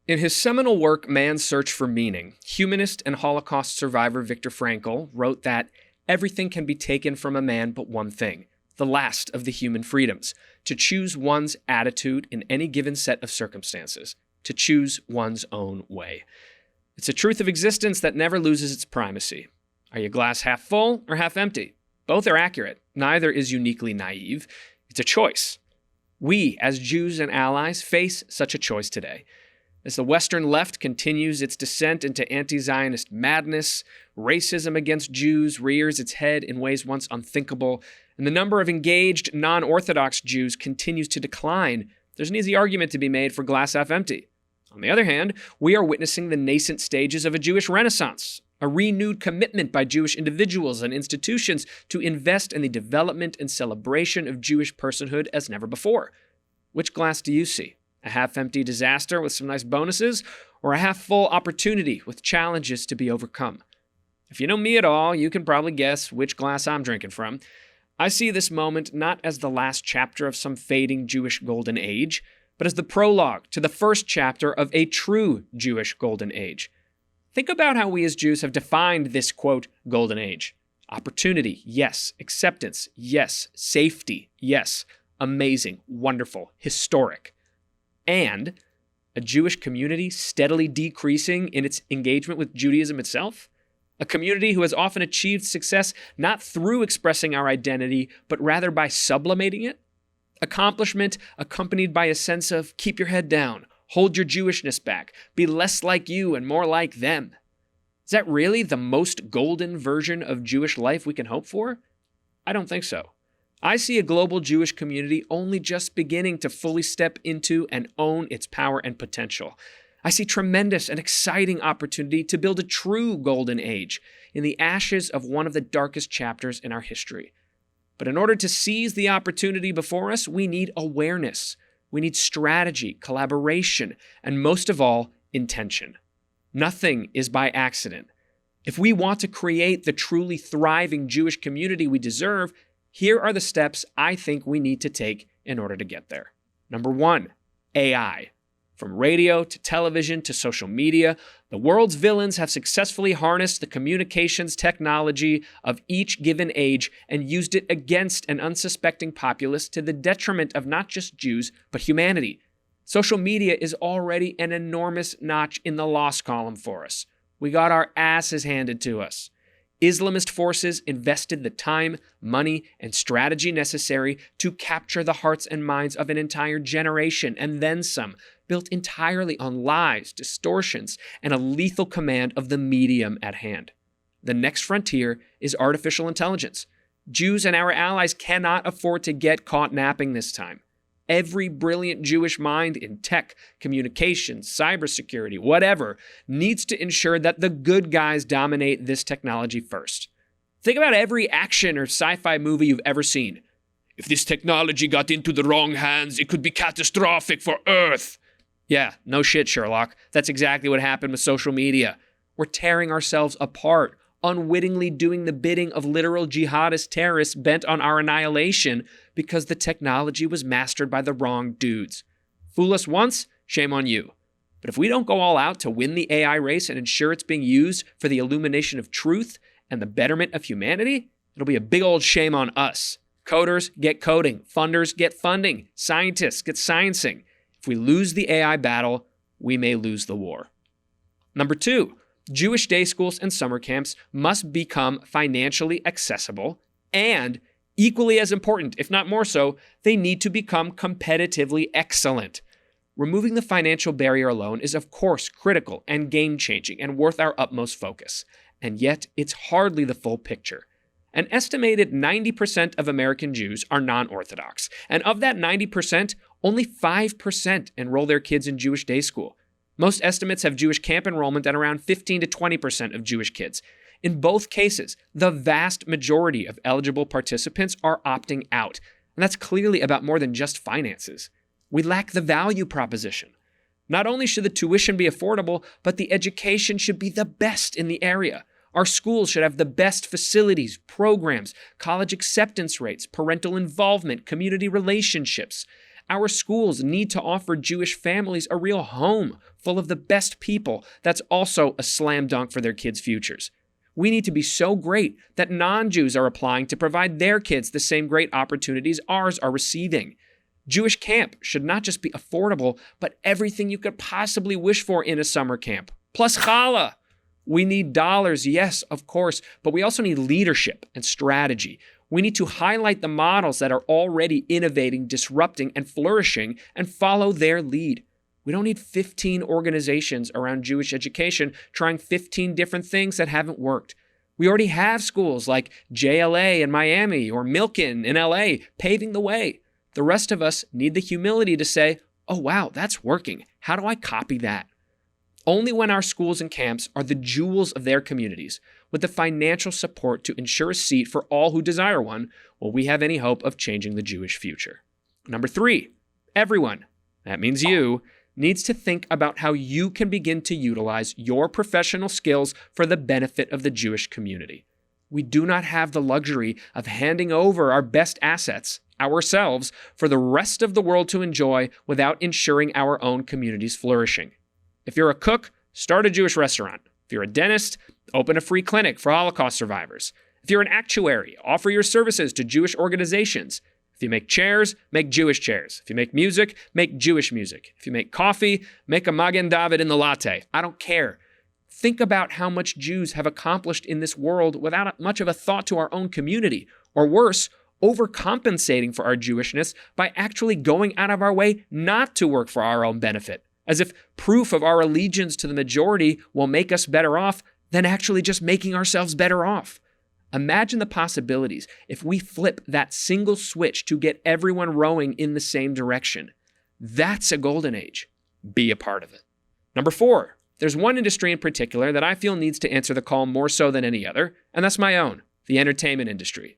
In his seminal work, Man's Search for Meaning, humanist and Holocaust survivor Viktor Frankl wrote that everything can be taken from a man but one thing, the last of the human freedoms, to choose one's attitude in any given set of circumstances, to choose one's own way. It's a truth of existence that never loses its primacy. Are you glass half full or half empty? Both are accurate. Neither is uniquely naive. It's a choice. We, as Jews and allies, face such a choice today. As the Western left continues its descent into anti-Zionist madness, racism against Jews rears its head in ways once unthinkable, and the number of engaged non-Orthodox Jews continues to decline, there's an easy argument to be made for glass half empty. On the other hand, we are witnessing the nascent stages of a Jewish renaissance, a renewed commitment by Jewish individuals and institutions to invest in the development and celebration of Jewish personhood as never before. Which glass do you see? A half-empty disaster with some nice bonuses, or a half-full opportunity with challenges to be overcome? If you know me at all, you can probably guess which glass I'm drinking from. I see this moment not as the last chapter of some fading Jewish golden age, but as the prologue to the first chapter of a true Jewish golden age. Think about how we as Jews have defined this, quote, golden age. Opportunity, yes. Acceptance, yes. Safety, yes. Amazing, wonderful, historic. And a Jewish community steadily decreasing in its engagement with Judaism itself? A community who has often achieved success not through expressing our identity, but rather by sublimating it? Accomplishment accompanied by a sense of keep your head down, hold your Jewishness back, be less like you and more like them. Is that really the most golden version of Jewish life we can hope for? I don't think so. I see a global Jewish community only just beginning to fully step into and own its power and potential. I see tremendous and exciting opportunity to build a true golden age in the ashes of one of the darkest chapters in our history. But in order to seize the opportunity before us, we need awareness. We need strategy, collaboration, and most of all, intention. Nothing is by accident. If we want to create the truly thriving Jewish community we deserve, here are the steps I think we need to take in order to get there. Number 1, AI. From radio to television to social media, the world's villains have successfully harnessed the communications technology of each given age and used it against an unsuspecting populace to the detriment of not just Jews, but humanity. Social media is already an enormous notch in the loss column for us. We got our asses handed to us. Islamist forces invested the time, money, and strategy necessary to capture the hearts and minds of an entire generation, and then some, built entirely on lies, distortions, and a lethal command of the medium at hand. The next frontier is artificial intelligence. Jews and our allies cannot afford to get caught napping this time. Every brilliant Jewish mind in tech, communications, cybersecurity, whatever, needs to ensure that the good guys dominate this technology first. Think about every action or sci-fi movie you've ever seen. If this technology got into the wrong hands, it could be catastrophic for Earth. Yeah, no shit, Sherlock. That's exactly what happened with social media. We're tearing ourselves apart, unwittingly doing the bidding of literal jihadist terrorists bent on our annihilation because the technology was mastered by the wrong dudes. Fool us once, shame on you. But if we don't go all out to win the AI race and ensure it's being used for the illumination of truth and the betterment of humanity, it'll be a big old shame on us. Coders get coding, funders get funding, scientists get sciencing. If we lose the AI battle, we may lose the war. Number 2, Jewish day schools and summer camps must become financially accessible, and equally as important, if not more so, they need to become competitively excellent. Removing the financial barrier alone is of course critical and game-changing and worth our utmost focus. And yet, it's hardly the full picture. An estimated 90% of American Jews are non-Orthodox, and of that 90%, only 5% enroll their kids in Jewish day school. Most estimates have Jewish camp enrollment at around 15 to 20% of Jewish kids. In both cases, the vast majority of eligible participants are opting out, and that's clearly about more than just finances. We lack the value proposition. Not only should the tuition be affordable, but the education should be the best in the area. Our schools should have the best facilities, programs, college acceptance rates, parental involvement, community relationships. Our schools need to offer Jewish families a real home full of the best people that's also a slam dunk for their kids' futures. We need to be so great that non-Jews are applying to provide their kids the same great opportunities ours are receiving. Jewish camp should not just be affordable, but everything you could possibly wish for in a summer camp. Plus challah. We need dollars, yes, of course, but we also need leadership and strategy. We need to highlight the models that are already innovating, disrupting, and flourishing and follow their lead. We don't need 15 organizations around Jewish education trying 15 different things that haven't worked. We already have schools like JLA in Miami or Milken in LA paving the way. The rest of us need the humility to say, oh wow, that's working. How do I copy that? Only when our schools and camps are the jewels of their communities, with the financial support to ensure a seat for all who desire one, will we have any hope of changing the Jewish future. Number 3, everyone, that means you, needs to think about how you can begin to utilize your professional skills for the benefit of the Jewish community. We do not have the luxury of handing over our best assets, ourselves, for the rest of the world to enjoy without ensuring our own community's flourishing. If you're a cook, start a Jewish restaurant. If you're a dentist, open a free clinic for Holocaust survivors. If you're an actuary, offer your services to Jewish organizations. If you make chairs, make Jewish chairs. If you make music, make Jewish music. If you make coffee, make a Magen David in the latte. I don't care. Think about how much Jews have accomplished in this world without much of a thought to our own community, or worse, overcompensating for our Jewishness by actually going out of our way not to work for our own benefit, as if proof of our allegiance to the majority will make us better off than actually just making ourselves better off. Imagine the possibilities if we flip that single switch to get everyone rowing in the same direction. That's a golden age. Be a part of it. Number 4, there's one industry in particular that I feel needs to answer the call more so than any other, and that's my own, the entertainment industry.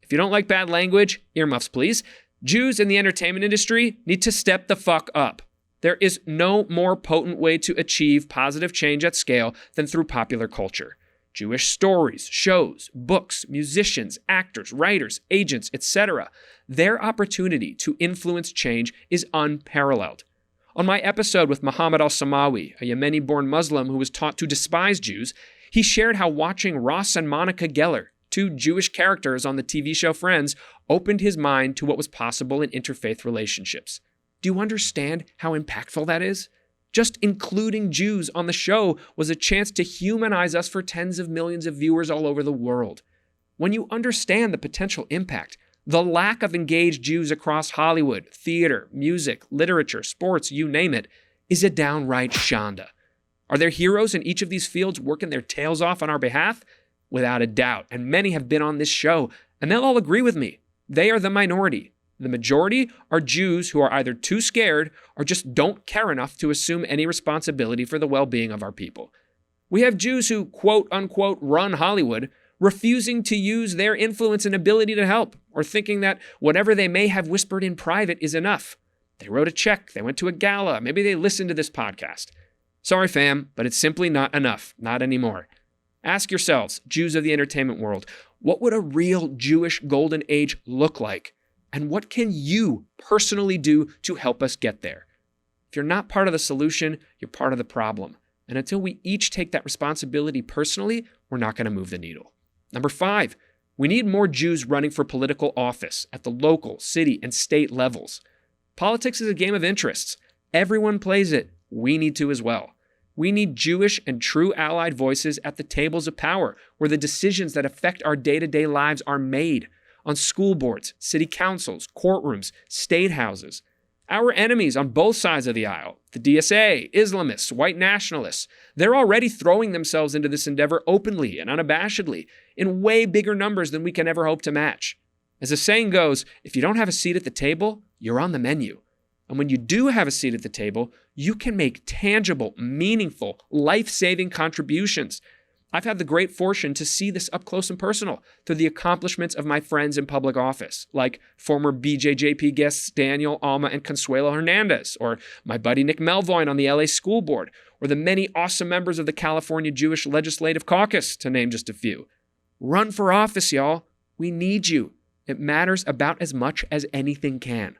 If you don't like bad language, earmuffs please, Jews in the entertainment industry need to step the fuck up. There is no more potent way to achieve positive change at scale than through popular culture. Jewish stories, shows, books, musicians, actors, writers, agents, etc. Their opportunity to influence change is unparalleled. On my episode with Muhammad al-Samawi, a Yemeni-born Muslim who was taught to despise Jews, he shared how watching Ross and Monica Geller, 2 Jewish characters on the TV show Friends, opened his mind to what was possible in interfaith relationships. Do you understand how impactful that is? Just including Jews on the show was a chance to humanize us for tens of millions of viewers all over the world. When you understand the potential impact, the lack of engaged Jews across Hollywood, theater, music, literature, sports, you name it, is a downright shanda. Are there heroes in each of these fields working their tails off on our behalf? Without a doubt, and many have been on this show, and they'll all agree with me. They are the minority. The majority are Jews who are either too scared or just don't care enough to assume any responsibility for the well-being of our people. We have Jews who, quote-unquote, run Hollywood, refusing to use their influence and ability to help, or thinking that whatever they may have whispered in private is enough. They wrote a check, they went to a gala, maybe they listened to this podcast. Sorry, fam, but it's simply not enough, not anymore. Ask yourselves, Jews of the entertainment world, what would a real Jewish golden age look like? And what can you personally do to help us get there? If you're not part of the solution, you're part of the problem. And until we each take that responsibility personally, we're not going to move the needle. Number 5, we need more Jews running for political office at the local, city, and state levels. Politics is a game of interests. Everyone plays it. We need to as well. We need Jewish and true allied voices at the tables of power, where the decisions that affect our day-to-day lives are made. On school boards, city councils, courtrooms, state houses. Our enemies on both sides of the aisle, the DSA, Islamists, white nationalists, they're already throwing themselves into this endeavor openly and unabashedly in way bigger numbers than we can ever hope to match. As the saying goes, if you don't have a seat at the table, you're on the menu. And when you do have a seat at the table, you can make tangible, meaningful, life-saving contributions. I've had the great fortune to see this up close and personal through the accomplishments of my friends in public office, like former BJJP guests Daniel, Alma, and Consuelo Hernandez, or my buddy Nick Melvoin on the LA School Board, or the many awesome members of the California Jewish Legislative Caucus, to name just a few. Run for office, y'all. We need you. It matters about as much as anything can.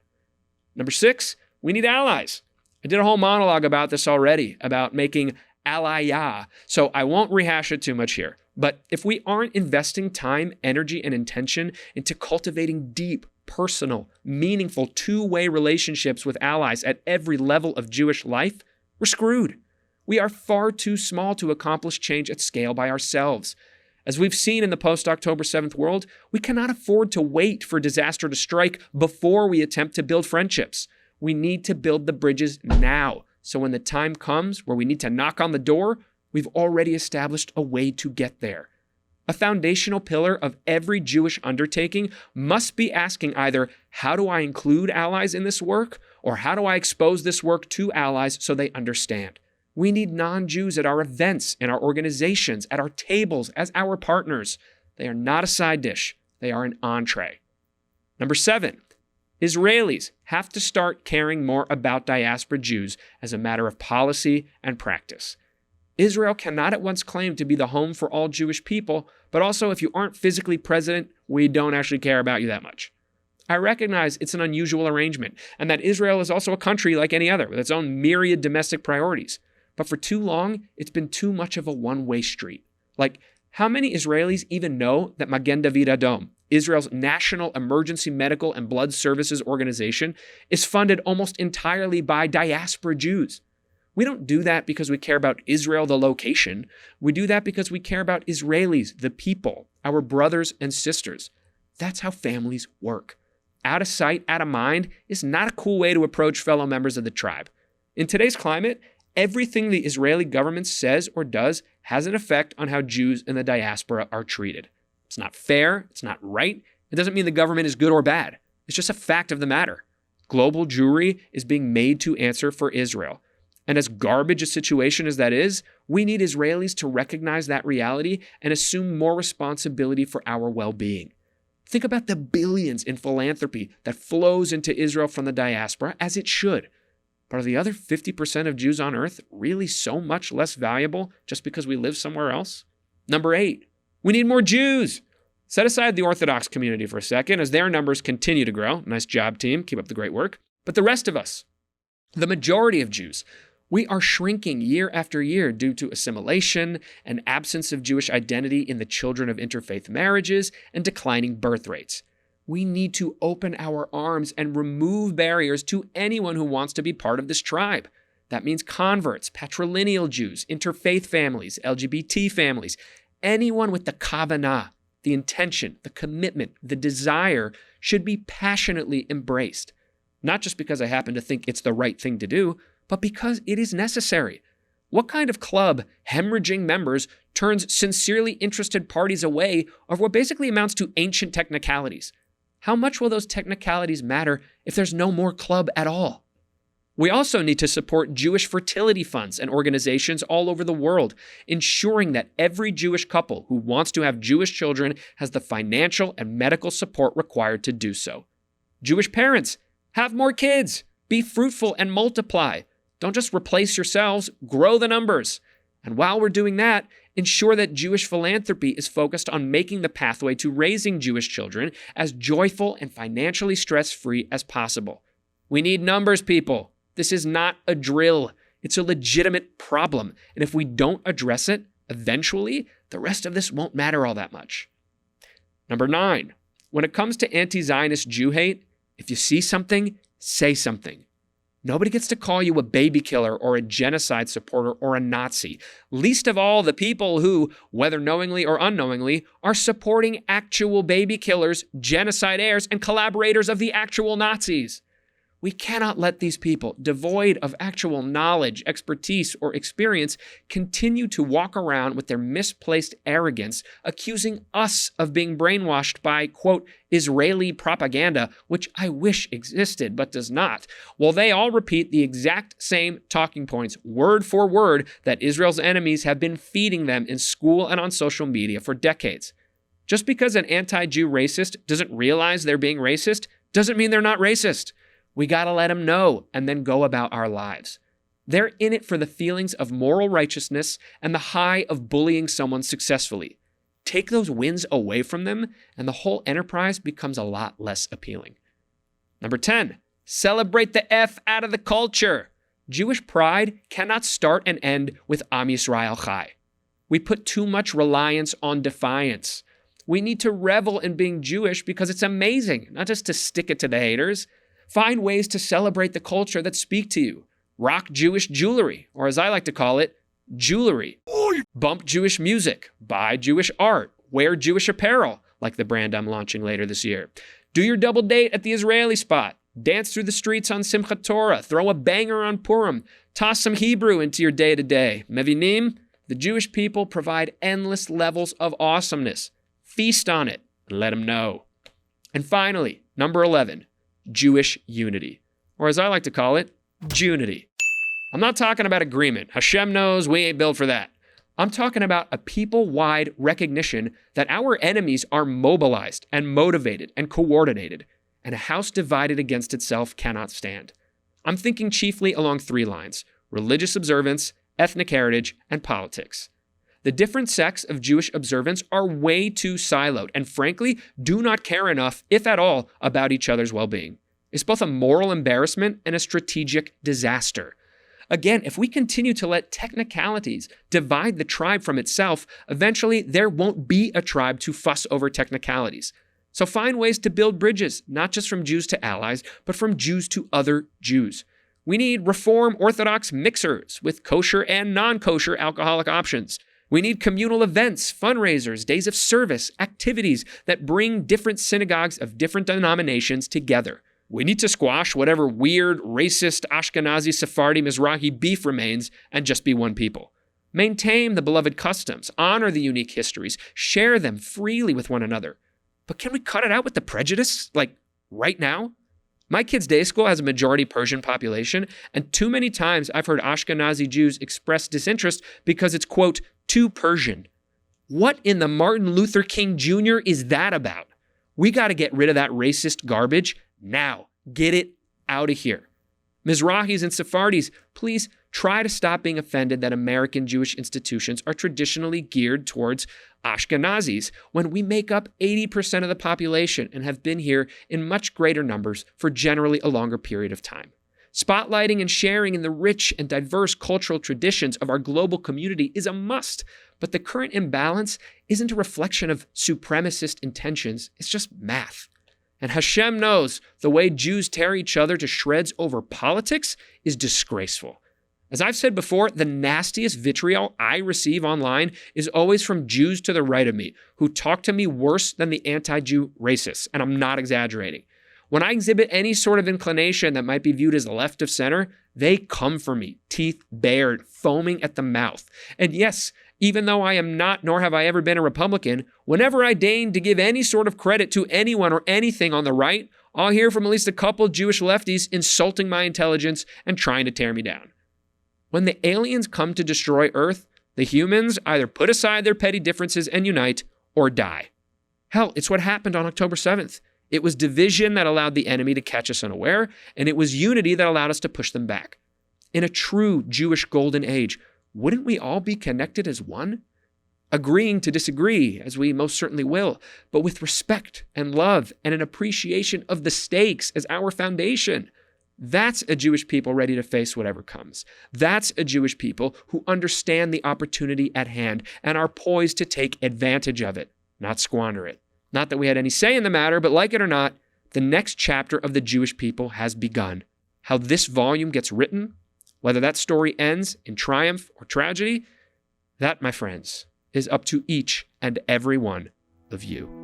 Number 6, we need allies. I did a whole monologue about this already, about making allyah, so I won't rehash it too much here. But if we aren't investing time, energy, and intention into cultivating deep, personal, meaningful, two-way relationships with allies at every level of Jewish life, we're screwed. We are far too small to accomplish change at scale by ourselves. As we've seen in the post-October 7th world, we cannot afford to wait for disaster to strike before we attempt to build friendships. We need to build the bridges now, so when the time comes where we need to knock on the door, we've already established a way to get there. A foundational pillar of every Jewish undertaking must be asking either, how do I include allies in this work? Or how do I expose this work to allies so they understand? We need non-Jews at our events, in our organizations, at our tables, as our partners. They are not a side dish. They are an entree. Number 7, Israelis have to start caring more about diaspora Jews as a matter of policy and practice. Israel cannot at once claim to be the home for all Jewish people, but also if you aren't physically present, we don't actually care about you that much. I recognize it's an unusual arrangement, and that Israel is also a country like any other with its own myriad domestic priorities. But for too long, it's been too much of a one-way street. Like, how many Israelis even know that Magen David Adom, Israel's national emergency medical and blood services organization, is funded almost entirely by diaspora Jews? We don't do that because we care about Israel, the location. We do that because we care about Israelis, the people, our brothers and sisters. That's how families work. Out of sight, out of mind is not a cool way to approach fellow members of the tribe. In today's climate, everything the Israeli government says or does has an effect on how Jews in the diaspora are treated. It's not fair. It's not right. It doesn't mean the government is good or bad. It's just a fact of the matter. Global Jewry is being made to answer for Israel. And as garbage a situation as that is, we need Israelis to recognize that reality and assume more responsibility for our well-being. Think about the billions in philanthropy that flows into Israel from the diaspora, as it should. But are the other 50% of Jews on earth really so much less valuable just because we live somewhere else? Number 8, we need more Jews. Set aside the Orthodox community for a second as their numbers continue to grow. Nice job, team. Keep up the great work. But the rest of us, the majority of Jews, we are shrinking year after year due to assimilation, an absence of Jewish identity in the children of interfaith marriages, and declining birth rates. We need to open our arms and remove barriers to anyone who wants to be part of this tribe. That means converts, patrilineal Jews, interfaith families, LGBT families, anyone with the kavanah, the intention, the commitment, the desire should be passionately embraced. Not just because I happen to think it's the right thing to do, but because it is necessary. What kind of club, hemorrhaging members, turns sincerely interested parties away of what basically amounts to ancient technicalities? How much will those technicalities matter if there's no more club at all? We also need to support Jewish fertility funds and organizations all over the world, ensuring that every Jewish couple who wants to have Jewish children has the financial and medical support required to do so. Jewish parents, have more kids, be fruitful and multiply. Don't just replace yourselves, grow the numbers. And while we're doing that, ensure that Jewish philanthropy is focused on making the pathway to raising Jewish children as joyful and financially stress-free as possible. We need numbers, people. This is not a drill. It's a legitimate problem. And if we don't address it, eventually, the rest of this won't matter all that much. Number 9, when it comes to anti-Zionist Jew hate, if you see something, say something. Nobody gets to call you a baby killer or a genocide supporter or a Nazi, least of all the people who, whether knowingly or unknowingly, are supporting actual baby killers, genocide heirs, and collaborators of the actual Nazis. We cannot let these people, devoid of actual knowledge, expertise, or experience, continue to walk around with their misplaced arrogance, accusing us of being brainwashed by, quote, Israeli propaganda, which I wish existed but does not, while they all repeat the exact same talking points, word for word, that Israel's enemies have been feeding them in school and on social media for decades. Just because an anti-Jew racist doesn't realize they're being racist doesn't mean they're not racist. We gotta let them know and then go about our lives. They're in it for the feelings of moral righteousness and the high of bullying someone successfully. Take those wins away from them, and the whole enterprise becomes a lot less appealing. Number 10, Celebrate the F out of the culture. Jewish pride cannot start and end with Am Yisrael Chai. We put too much reliance on defiance. We need to revel in being Jewish because it's amazing, not just to stick it to the haters. Find ways to celebrate the culture that speak to you. Rock Jewish jewelry, or as I like to call it, jewelry. Bump Jewish music, buy Jewish art, wear Jewish apparel, like the brand I'm launching later this year. Do your double date at the Israeli spot. Dance through the streets on Simchat Torah. Throw a banger on Purim. Toss some Hebrew into your day-to-day. Mevinim? The Jewish people provide endless levels of awesomeness. Feast on it and let them know. And finally, number 11, Jewish unity. Or as I like to call it, Jewnity. I'm not talking about agreement. Hashem knows we ain't built for that. I'm talking about a people-wide recognition that our enemies are mobilized and motivated and coordinated, and a house divided against itself cannot stand. I'm thinking chiefly along 3 lines: religious observance, ethnic heritage, and politics. The different sects of Jewish observance are way too siloed and frankly do not care enough, if at all, about each other's well-being. It's both a moral embarrassment and a strategic disaster. Again, if we continue to let technicalities divide the tribe from itself, eventually there won't be a tribe to fuss over technicalities. So find ways to build bridges, not just from Jews to allies, but from Jews to other Jews. We need Reform Orthodox mixers with kosher and non-kosher alcoholic options. We need communal events, fundraisers, days of service, activities that bring different synagogues of different denominations together. We need to squash whatever weird, racist, Ashkenazi, Sephardi, Mizrahi beef remains and just be one people. Maintain the beloved customs, honor the unique histories, share them freely with one another. But can we cut it out with the prejudice, like right now? My kid's day school has a majority Persian population, and too many times I've heard Ashkenazi Jews express disinterest because it's, quote, too Persian. What in the Martin Luther King Jr. is that about? We got to get rid of that racist garbage now. Get it out of here. Mizrahis and Sephardis, please try to stop being offended that American Jewish institutions are traditionally geared towards Ashkenazis when we make up 80% of the population and have been here in much greater numbers for generally a longer period of time. Spotlighting and sharing in the rich and diverse cultural traditions of our global community is a must, but the current imbalance isn't a reflection of supremacist intentions, it's just math. And Hashem knows the way Jews tear each other to shreds over politics is disgraceful. As I've said before, the nastiest vitriol I receive online is always from Jews to the right of me, who talk to me worse than the anti-Jew racists, and I'm not exaggerating. When I exhibit any sort of inclination that might be viewed as left of center, they come for me, teeth bared, foaming at the mouth. And yes, even though I am not, nor have I ever been a Republican, whenever I deign to give any sort of credit to anyone or anything on the right, I'll hear from at least a couple Jewish lefties insulting my intelligence and trying to tear me down. When the aliens come to destroy Earth, the humans either put aside their petty differences and unite, or die. Hell, it's what happened on October 7th. It was division that allowed the enemy to catch us unaware, and it was unity that allowed us to push them back. In a true Jewish golden age, wouldn't we all be connected as one? Agreeing to disagree, as we most certainly will, but with respect and love and an appreciation of the stakes as our foundation. That's a Jewish people ready to face whatever comes. That's a Jewish people who understand the opportunity at hand and are poised to take advantage of it, not squander it. Not that we had any say in the matter, but like it or not, the next chapter of the Jewish people has begun. How this volume gets written, whether that story ends in triumph or tragedy, that, my friends, is up to each and every one of you.